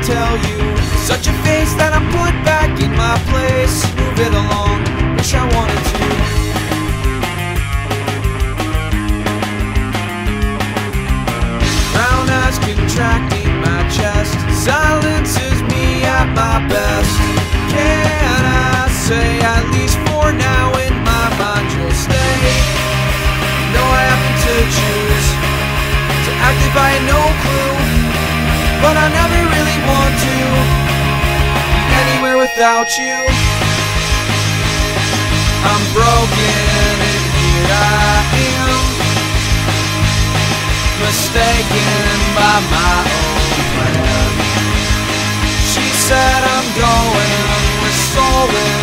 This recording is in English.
Tell you, such a face that I put back in my place. Move it along, wish I wanted to. Brown eyes contracting my chest, silences me at my best. Can I say, at least for now, in my mind you'll stay? No, I happen to choose to act if I had no clue, but I never really want to be anywhere without you. I'm broken and here I am, mistaken by my own plan. She said I'm going with stolen